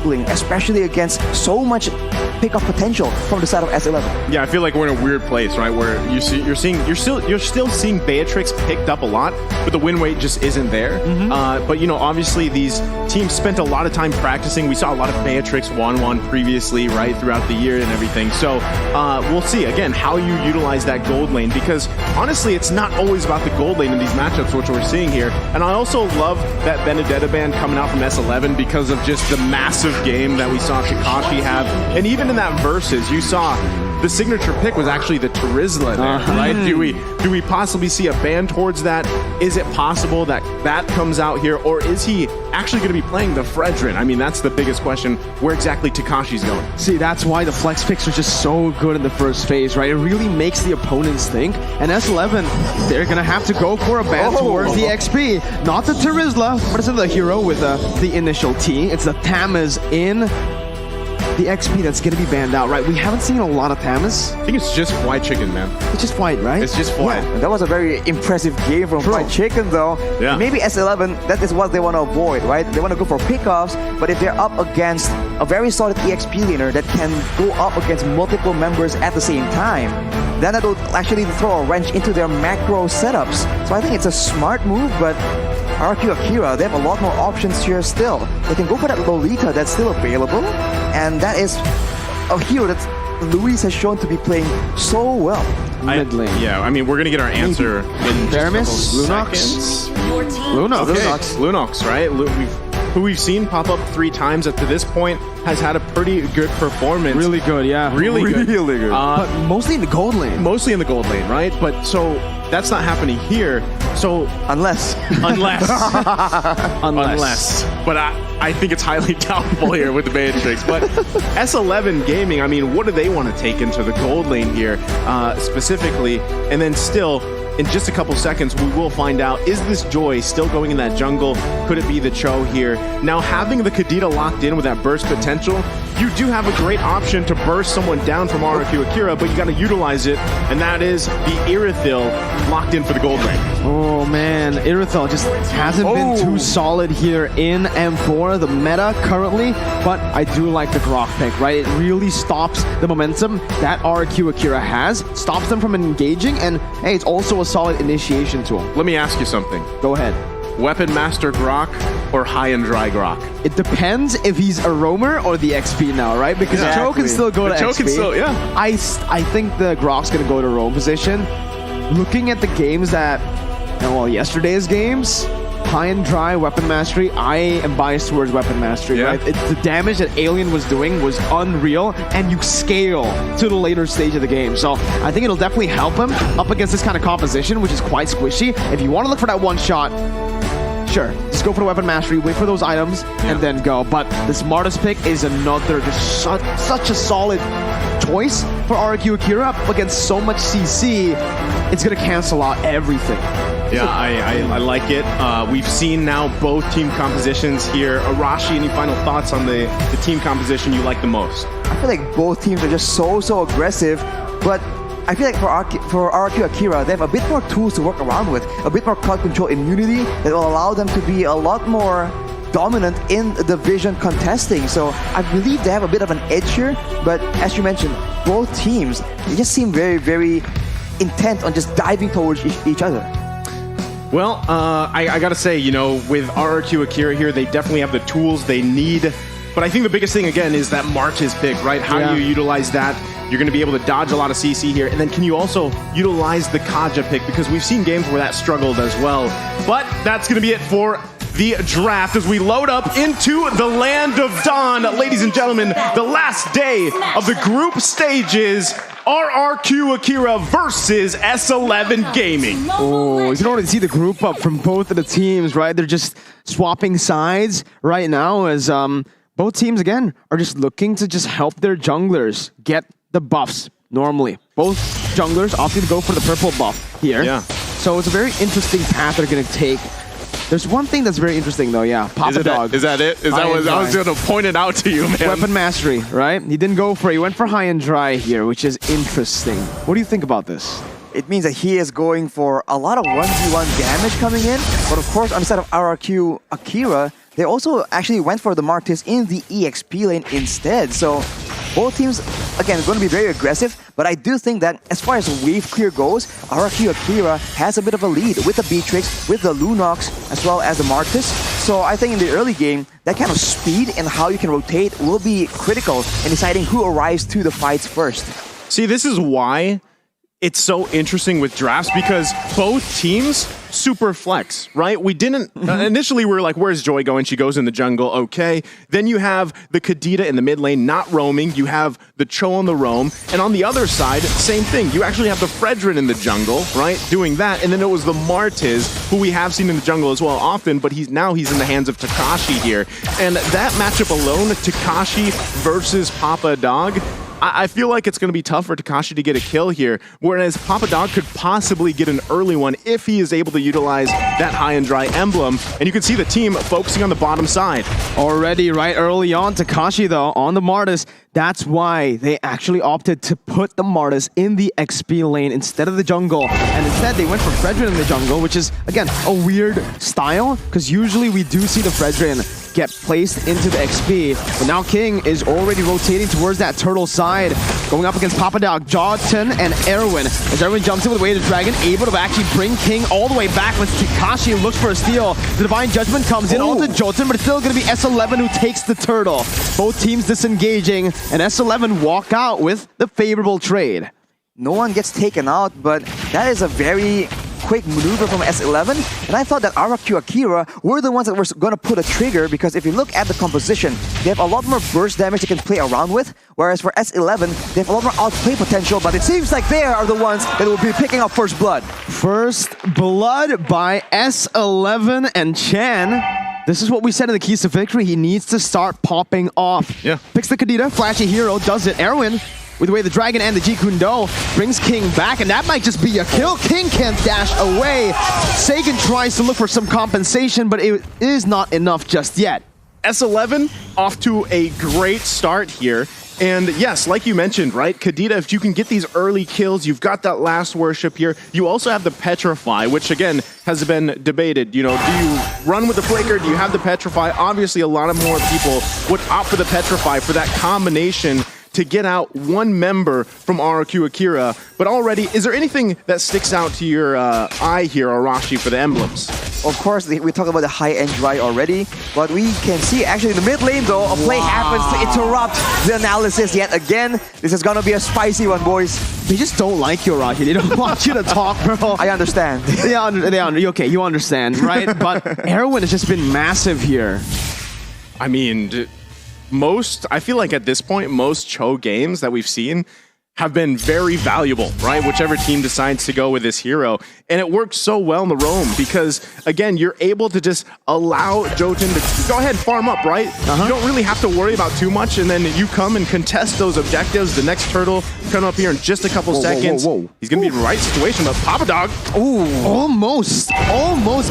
struggling, especially against so much pickup potential from the side of S11. Yeah, I feel like we're in a weird place, right? Where you're still seeing Beatrix picked up a lot, but the win rate just isn't there. But you know, obviously these teams spent a lot of time practicing. We saw a lot of Beatrix 1-1 previously, right, throughout the year and everything. So we'll see again how you utilize that gold lane, because honestly, it's not always about the gold lane in these matchups, which we're seeing here. And I also love that Benedetta ban coming out from S11 because of just the massive game that we saw Kakashi have, and even in that versus, you saw the signature pick was actually the Terizla there, right? Do we possibly see a ban towards that? Is it possible that that comes out here, or is he actually going to be playing the Fredrin? I mean, that's the biggest question, where exactly Takashi's going. See, that's why the flex picks are just so good in the first phase, right? It really makes the opponents think. And S11, they're going to have to go for a ban towards the XP. Not the Terizla, but it's the hero with the initial T. It's the Tamiz in the XP that's going to be banned out, right? We haven't seen a lot of Tamiz. I think it's just White Chicken, man. It's just White, right? It's just White. Yeah, that was a very impressive game from White Chicken, though. Yeah. Maybe S11, that is what they want to avoid, right? They want to go for pickoffs, but if they're up against a very solid EXP laner that can go up against multiple members at the same time, then that will actually throw a wrench into their macro setups. So I think it's a smart move, but Rrq Akira, they have a lot more options here still. They can go for that Lolita that's still available, and that is a hero that Luis has shown to be playing so well. Mid lane. Yeah, I mean, we're going to get our answer in Paramis, Lunox? Lunox. Okay. Lunox, right? Who we've seen pop up 3 times up to this point, has had a pretty good performance. Really good, yeah. Really good. But mostly in the gold lane. Mostly in the gold lane, right? But so that's not happening here. So Unless. But I think it's highly doubtful here with the Beatrix. But S11 Gaming, I mean, what do they want to take into the gold lane here specifically? And then still, in just a couple seconds, we will find out, is this Joy still going in that jungle? Could it be the Cho here? Now, having the Kadita locked in with that burst potential, you do have a great option to burst someone down from Rrq Akira, but you got to utilize it, and that is the Irithil locked in for the gold lane. Oh man, Irithil just hasn't been too solid here in M4, the meta currently, but I do like the Rrq pick, right? It really stops the momentum that Rrq Akira has, stops them from engaging, and hey, it's also a solid initiation tool. Let me ask you something. Go ahead. Weapon Master Grok or High and Dry Grok? It depends if he's a roamer or the XP now, right? Because the Cho can still go to Cho XP. can still, yeah. I think the Grok's going to go to roam position. Looking at the games that, well, yesterday's games, High and Dry, Weapon Mastery, I am biased towards Weapon Mastery, right? The damage that Alien was doing was unreal, and you scale to the later stage of the game. So I think it'll definitely help him up against this kind of composition, which is quite squishy. If you want to look for that one shot, sure, just go for the Weapon Mastery, wait for those items, and then go. But the smartest pick is another, just such a solid choice for Rrq Akira up against so much CC. It's going to cancel out everything. Yeah, I like it. We've seen now both team compositions here. Arashi, any final thoughts on the team composition you like the most? I feel like both teams are just so aggressive, but I feel like for Rrq Akira, they have a bit more tools to work around with, a bit more crowd control immunity that will allow them to be a lot more dominant in the vision contesting. So I believe they have a bit of an edge here, but as you mentioned, both teams, they just seem very intent on just diving towards each other. Well, I gotta say, you know, with Rrq Akira here, they definitely have the tools they need. But I think the biggest thing, again, is that Marches pick, right? How do you utilize that? You're going to be able to dodge a lot of CC here. And then can you also utilize the Kaja pick? Because we've seen games where that struggled as well. But that's going to be it for the draft as we load up into the Land of Dawn. Ladies and gentlemen, the last day of the group stages. Rrq Akira versus S11 Gaming. Oh, you can already see the group up from both of the teams, right? They're just swapping sides right now as both teams, again, are just looking to just help their junglers get the buffs normally. Both junglers opting to go for the purple buff here. Yeah. So it's a very interesting path they're going to take. There's one thing that's very interesting, though, yeah. Papa Dog. Is that it? Is that what I was going to point it out to you, man? Weapon Mastery, right? He didn't go for it. He went for High and Dry here, which is interesting. What do you think about this? It means that he is going for a lot of 1v1 damage coming in, but of course on the side of Rrq Akira, they also actually went for the Martis in the EXP lane instead. So both teams, again, going to be very aggressive, but I do think that as far as wave clear goes, Rrq Akira has a bit of a lead with the Beatrix, with the Lunox, as well as the Martis. So I think in the early game, that kind of speed and how you can rotate will be critical in deciding who arrives to the fights first. See, this is why it's so interesting with drafts, because both teams super flex, right? We didn't initially we were like, where's Joy going? She goes in the jungle, okay. Then you have the Kadita in the mid lane not roaming. You have the Cho on the roam, and on the other side, same thing. You actually have the Fredrin in the jungle, right, doing that, and then it was the Martis, who we have seen in the jungle as well often, but he's in the hands of Takashi here, and that matchup alone, Takashi versus Papa Dog, I feel like it's going to be tough for Takashi to get a kill here, whereas Papa Dog could possibly get an early one if he is able to utilize that high and dry emblem. And you can see the team focusing on the bottom side. Already right early on, Takashi though, on the Martis, that's why they actually opted to put the Martis in the XP lane instead of the jungle. And instead they went for Fredrin in the jungle, which is, again, a weird style, because usually we do see the Fredrin get placed into the XP. But now King is already rotating towards that turtle side, going up against Papa Dog, Jawton, and Erwin. As Erwin jumps in with Way of the Dragon, able to actually bring King all the way back when Takashi looks for a steal. The Divine Judgment comes in onto Jawton, but it's still going to be S11 who takes the turtle. Both teams disengaging, and S11 walk out with the favorable trade. No one gets taken out, but that is a very quick maneuver from S11, and I thought that Rrq Akira were the ones that were going to put a trigger, because if you look at the composition, they have a lot more burst damage they can play around with, whereas for S11, they have a lot more outplay potential, but it seems like they are the ones that will be picking up first blood. First blood by S11 and Chan. This is what we said in the keys to victory. He needs to start popping off. Yeah. Picks the Kadita, flashy hero, does it. Erwin, with the way the Dragon and the Jikundo, brings King back, and that might just be a kill. King can't dash away. Sagan tries to look for some compensation, but it is not enough just yet. S11 off to a great start here. And yes, like you mentioned, right, Kadita, if you can get these early kills, you've got that last worship here. You also have the Petrify, which again has been debated. You know, do you run with the Flicker? Do you have the Petrify? Obviously, a lot of more people would opt for the Petrify for that combination to get out one member from Rrq Akira. But already, is there anything that sticks out to your eye here, Arashi, for the emblems? Of course, we talked about the high-end dry already, but we can see actually in the mid lane though, a play happens to interrupt the analysis yet again. This is gonna be a spicy one, boys. They just don't like you, Rocky. They don't want you to talk, bro. I understand. Okay, you understand, right? But Erwin has just been massive here. I mean, I feel like at this point, most Cho games that we've seen have been very valuable, right? Whichever team decides to go with this hero. And it works so well in the roam because, again, you're able to just allow Jotun to go ahead and farm up, right? You don't really have to worry about too much, and then you come and contest those objectives. The next turtle come up here in just a couple seconds. He's going to be in the right situation, but Papa Dog. Ooh, almost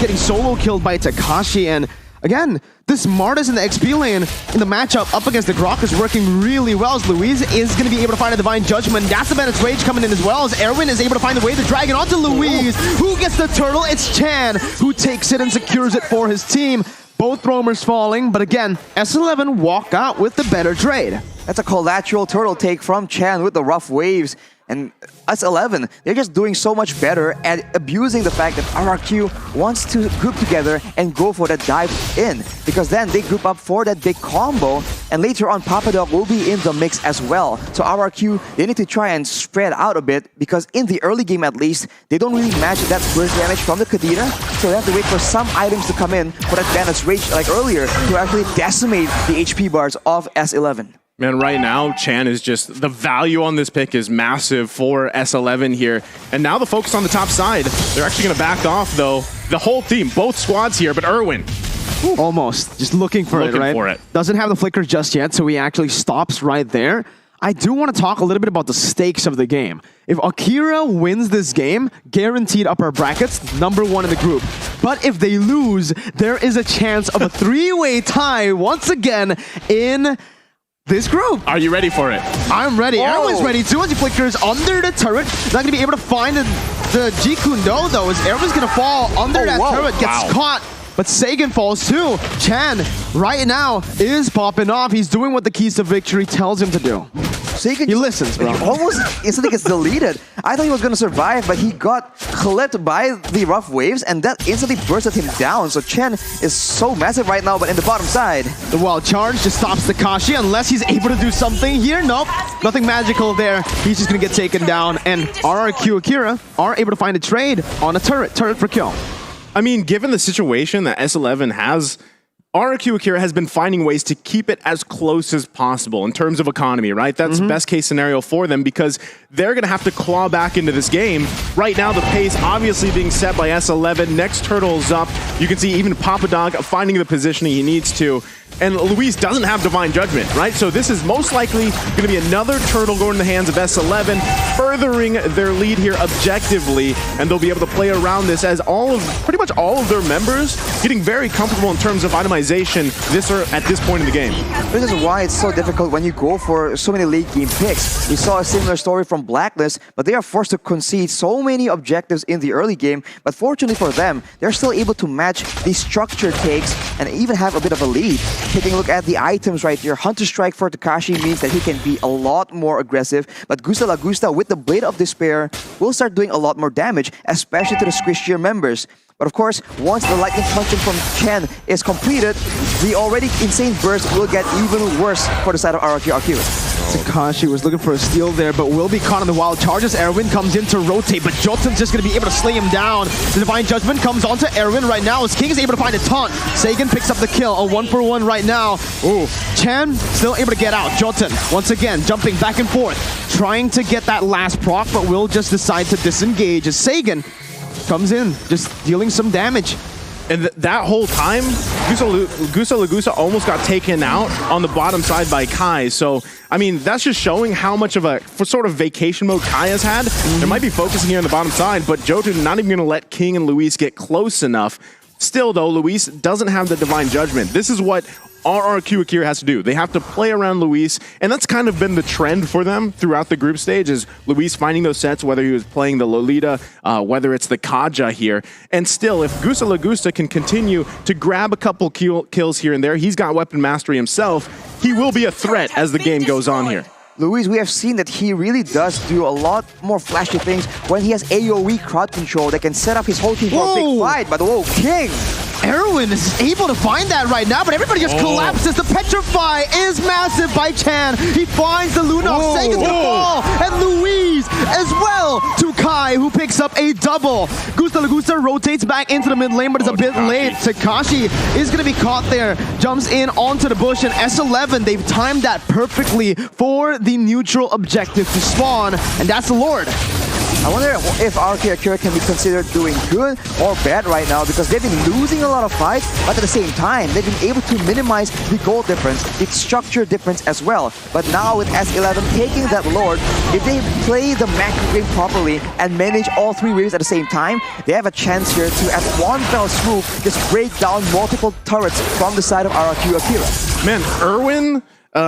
getting solo killed by Takashi. And again, this Martis in the XP lane in the matchup up against the Rrq is working really well, as Louise is going to be able to find a Divine Judgment. That's the Bennett's Rage coming in as well, as Erwin is able to find the way the Dragon onto Louise. Who gets the turtle? It's Chan who takes it and secures it for his team. Both roamers falling, but again, S11 walk out with the better trade. That's a collateral turtle take from Chan with the rough waves. And S11, they're just doing so much better at abusing the fact that Rrq wants to group together and go for that dive in, because then they group up for that big combo, and later on Papa Dog will be in the mix as well. So Rrq, they need to try and spread out a bit, because in the early game at least, they don't really match that burst damage from the Kadita, so they have to wait for some items to come in for that Bandit's Rage like earlier to actually decimate the HP bars of S11. Man, right now, Chan is just, the value on this pick is massive for S11 here. And now the focus on the top side. They're actually going to back off, though. The whole team, both squads here, but Erwin. Almost. Just looking for it, right? Doesn't have the flicker just yet, so he actually stops right there. I do want to talk a little bit about the stakes of the game. If Akira wins this game, guaranteed upper brackets, #1 in the group. But if they lose, there is a chance of a three-way tie once again in this group. Are you ready for it? I'm ready. Everyone's ready too. As he flickers under the turret, not going to be able to find the Jikundo though, as Erwin's going to fall under that turret, gets caught. but Sagan falls too. Chan right now is popping off. He's doing what the keys to victory tells him to do. He listens, bro. Almost instantly gets deleted. I thought he was going to survive, but he got clipped by the rough waves, and that instantly bursted him down. So Chen is so massive right now, but in the bottom side. The wild charge just stops Takashi unless he's able to do something here. Nope, nothing magical there. He's just going to get taken down, and Rrq Akira are able to find a trade on a turret for kill. I mean, given the situation that S11 has, Rrq Akira has been finding ways to keep it as close as possible in terms of economy, right? That's best case scenario for them because they're going to have to claw back into this game. Right now, the pace obviously being set by S11. Next turtle's up. You can see even Papa Dog finding the positioning he needs to. And Luis doesn't have Divine Judgment, right? So this is most likely going to be another turtle going in the hands of S11, furthering their lead here objectively, and they'll be able to play around this as pretty much all of their members getting very comfortable in terms of itemization at this point in the game. This is why it's so difficult when you go for so many late game picks. We saw a similar story from Blacklist, but they are forced to concede so many objectives in the early game, but fortunately for them, they're still able to match the structure takes and even have a bit of a lead. Taking a look at the items right here, Hunter Strike for Takashi means that he can be a lot more aggressive, but Gusta La Gusta with the Blade of Despair will start doing a lot more damage, especially to the squishier members. But of course, once the Lightning Punching from Chen is completed, the already insane burst will get even worse for the side of Rrq Akira. Takashi was looking for a steal there, but will be caught on the wild charges. Erwin comes in to rotate, but Jotun's just going to be able to slay him down. The Divine Judgment comes onto Erwin right now as King is able to find a taunt. Sagan picks up the kill, a 1-for-1 right now. Ooh, Chan still able to get out. Jotun, once again, jumping back and forth, trying to get that last proc, but will just decide to disengage as Sagan comes in, just dealing some damage. And that whole time, Gusta La Gusta almost got taken out on the bottom side by Kai. So, I mean, that's just showing how much of a sort of vacation mode Kai has had. There might be focusing here on the bottom side, but Jotun not even going to let King and Luis get close enough. Still, though, Luis doesn't have the Divine Judgment. This is what Rrq Akira has to do. They have to play around Luis, and that's kind of been the trend for them throughout the group stage, is Luis finding those sets, whether he was playing the Lolita, whether it's the Kaja here. And still, if Gusta La Gusta can continue to grab a couple kills here and there, he's got weapon mastery himself, he will be a threat as the game goes on here. Luis, we have seen that he really does do a lot more flashy things when he has AoE crowd control that can set up his whole team for a big fight. But whoa, King! Erwin is able to find that right now, but everybody just collapses. The Petrify is massive by Chan. He finds the Lunox, Sagan's gonna fall, and Luis as well to Kai, who picks up a double. Gusta La Gusta rotates back into the mid lane, but it's a bit late. Takashi is gonna be caught there, jumps in onto the bush, and S11, they've timed that perfectly for the neutral objective to spawn, and that's the Lord. I wonder if Rrq Akira can be considered doing good or bad right now, because they've been losing a lot of fights, but at the same time, they've been able to minimize the gold difference, the structure difference as well. But now with S11 taking that Lord, if they play the macro game properly and manage all three waves at the same time, they have a chance here to, at one fell swoop, just break down multiple turrets from the side of Rrq Akira. Man, Erwin...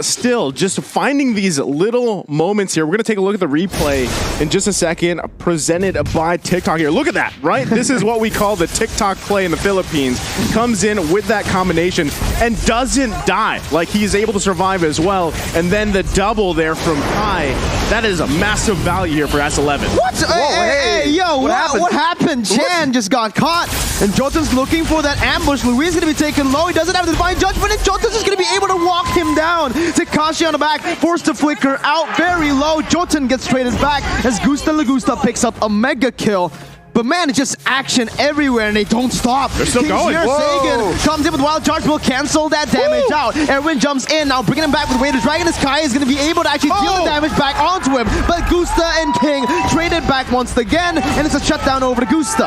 still, just finding these little moments here. We're going to take a look at the replay in just a second, presented by TikTok here. Look at that, right? This is what we call the TikTok play in the Philippines. Comes in with that combination and doesn't die. Like, he's able to survive as well. And then the double there from Kai. That is a massive value here for S11. What? Whoa, hey, yo, what happened? Chan just got caught, and Jotun's looking for that ambush. Luis is going to be taken low. He doesn't have the Divine Judgment, and Jotun's just going to be able to walk him down. Takashi on the back, forced to flicker out very low. Jotun gets traded back as Gusta La Gusta picks up a mega kill. But man, it's just action everywhere, and they don't stop. They're still going. Sagan comes in with Wild Charge, will cancel that damage out. Erwin jumps in, now bringing him back with Way to Dragon. As Kai is going to be able to actually deal the damage back onto him. But Gusta and King traded back once again, and it's a shutdown over to Gusta.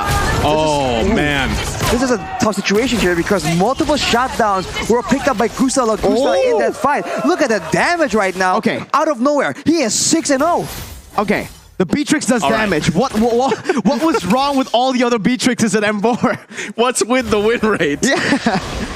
Man. This is a tough situation here because multiple shutdowns were picked up by Gusta La Gusta in that fight. Look at the damage right now. Okay. Out of nowhere, he is 6-0. Okay. The Beatrix does All right. damage. What was wrong with all the other Beatrixes at M4? What's with the win rate? Yeah.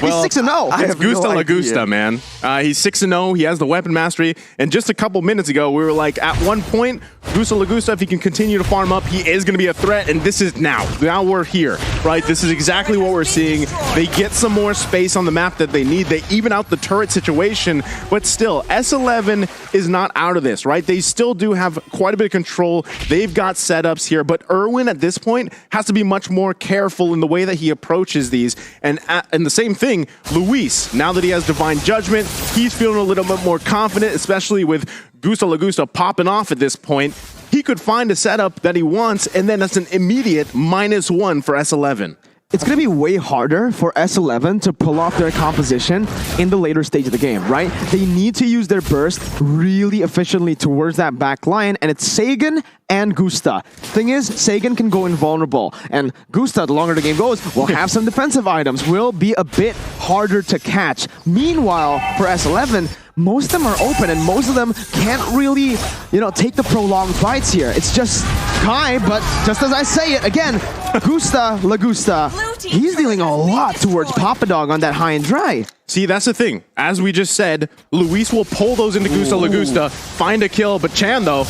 Well, He's 6-0. I It's have no Gusta La idea. Gusta, man. He's 6-0. He has the weapon mastery. And just a couple minutes ago, we were like, at one point, Gusta La Gusta, if he can continue to farm up, he is going to be a threat. And this is now. Now we're here, right? This is exactly what we're seeing. They get some more space on the map that they need. They even out the turret situation. But still, S11 is not out of this, right? They still do have quite a bit of control. They've got setups here. But Erwin, at this point, has to be much more careful in the way that he approaches these. And the same thing, Luis, now that he has Divine Judgment, he's feeling a little bit more confident, especially with Gusta La Gusta popping off at this point. He could find a setup that he wants, and then that's an immediate -1 for S11. It's going to be way harder for S11 to pull off their composition in the later stage of the game, right? They need to use their burst really efficiently towards that back line, and it's Sagan and Gusta. Thing is, Sagan can go invulnerable, and Gusta, the longer the game goes, will have some defensive items, will be a bit harder to catch. Meanwhile, for S11, most of them are open, and most of them can't really, take the prolonged fights here. It's just Kai, but just as I say it, again, Gusta La Gusta, he's dealing a lot towards Papa Dog on that high and dry. See, that's the thing. As we just said, Luis will pull those into Gusta La Gusta, find a kill, but Chan, though,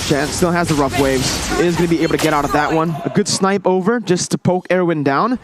Chan still has the rough waves. Is going to be able to get out of that one. A good snipe over just to poke Erwin down,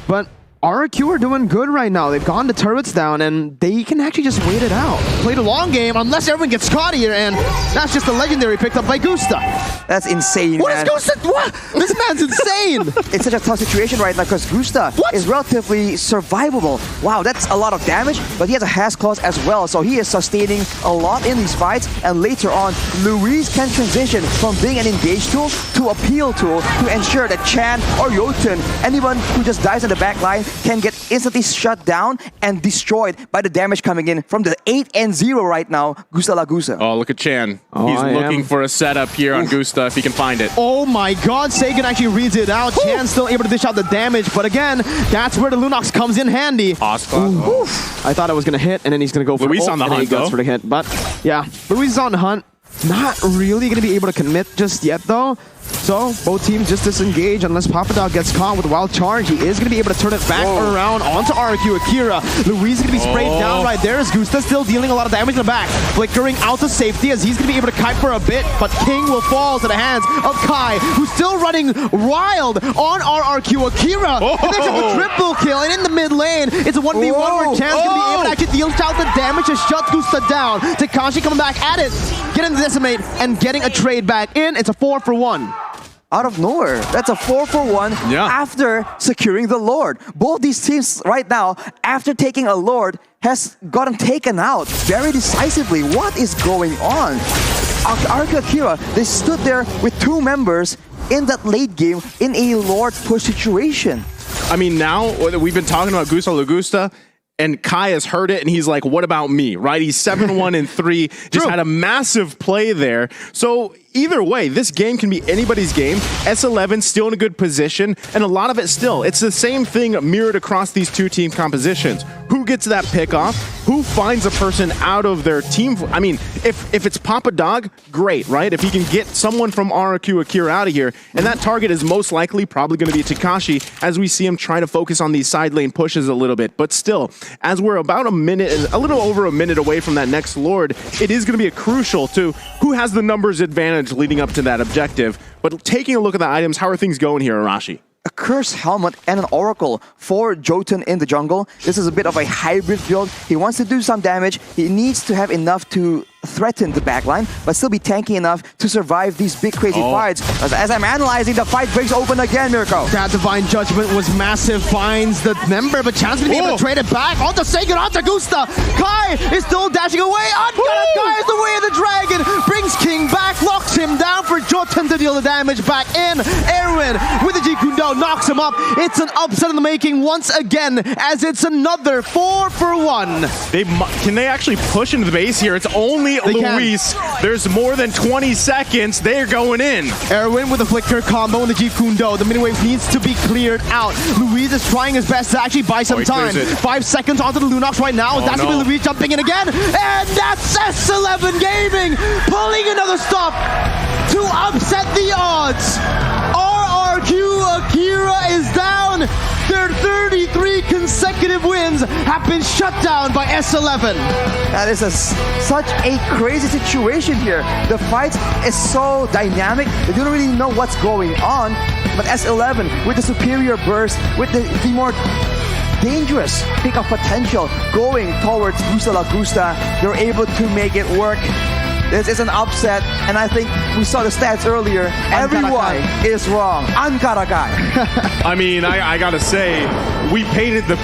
but Rrq are doing good right now. They've gone the turrets down, and they can actually just wait it out. Play the long game, unless everyone gets caught here, and that's just a legendary picked up by Gusta. That's insane, What man. is Gusta? What? This man's insane. It's such a tough situation right now because Gusta is relatively survivable. Wow, that's a lot of damage, but he has a has clause as well, so he is sustaining a lot in these fights. And later on, Luis can transition from being an engage tool to a peel tool to ensure that Chan or Jotun, anyone who just dies in the back line, can get instantly shut down and destroyed by the damage coming in from the 8-0 right now, Gusta La Gusta. oh, look at Chan. Oh, He's I looking am. for a setup here on Gusta if he can find it. Oh my god, Sagan actually reads it out. Chan's still able to dish out the damage, but again, that's where the Lunox comes in handy. I thought I was going to hit, and then he's going to go for Luis ult, on the and then he hunt, goes though. for the hit. But yeah, Luis is on the hunt. Not really going to be able to commit just yet, though. So, both teams just disengage unless Papa Dog gets caught with a wild charge. He is going to be able to turn it back around onto Rrq Akira. Luis is going to be sprayed down right there as Gusta still dealing a lot of damage in the back. Flickering out to safety as he's going to be able to kite for a bit, but King will fall to the hands of Kai, who's still running wild on Rrq Akira. And picks up a triple kill, and in the mid lane, it's a 1v1 where Chan's going to be able to actually deal out the damage to shut Gusta down. Takashi coming back at it, getting the decimate, and getting a trade back in. It's a 4-for-1. Out of nowhere. That's a 4-for-1 after securing the Lord. Both these teams right now, after taking a Lord, has gotten taken out very decisively. What is going on? Rrq Akira, they stood there with 2 members in that late game in a Lord push situation. I mean, now we've been talking about Gusta La Gusta, and Kai has heard it, and he's like, what about me, right? He's 7-1-3, just had a massive play there. So either way, this game can be anybody's game. S11 still in a good position, and a lot of it still. It's the same thing mirrored across these two team compositions. Who gets that pick off? Who finds a person out of their team? I mean, if it's Papa Dog, great, right? If he can get someone from Rrq Akira out of here, and that target is most likely probably going to be Takashi, as we see him try to focus on these side lane pushes a little bit. But still, as we're about a little over a minute away from that next Lord, it is going to be a crucial to who has the numbers advantage leading up to that objective. But taking a look at the items, how are things going here, Arashi? A Cursed Helmet and an Oracle for Jotun in the jungle. This is a bit of a hybrid build. He wants to do some damage. He needs to have enough to threaten the backline, but still be tanky enough to survive these big crazy fights. As I'm analyzing, the fight breaks open again, Mirko. That Divine Judgment was massive, finds the member, but Chan's gonna be able to trade it back onto Sagan, onto Gusta. Kai is still dashing away. Kai is the way of the dragon, brings King back, locks him down for Jotun to deal the damage back in. Erwin with the Jikundo knocks him up. It's an upset in the making once again, as it's another 4-for-1. Can they actually push into the base here? It's only Luis. There's more than 20 seconds. They're going in. Erwin with a flicker combo in the Jeep Kundo. The mini wave needs to be cleared out. Luis is trying his best to actually buy some time. 5 seconds onto the Lunox right now. That's going to be Luis jumping in again. And that's S11 Gaming pulling another stop to upset the odds. Rrq Akira is down. Their 33 consecutive wins have been shut down by S11. That is such a crazy situation here. The fight is so dynamic. They don't really know what's going on. But S11, with the superior burst, with the more dangerous pick of potential going towards Gusta La Gusta, they're able to make it work. This is an upset, and I think we saw the stats earlier. Everyone is wrong. Ankarakai. I mean, I gotta say, we painted the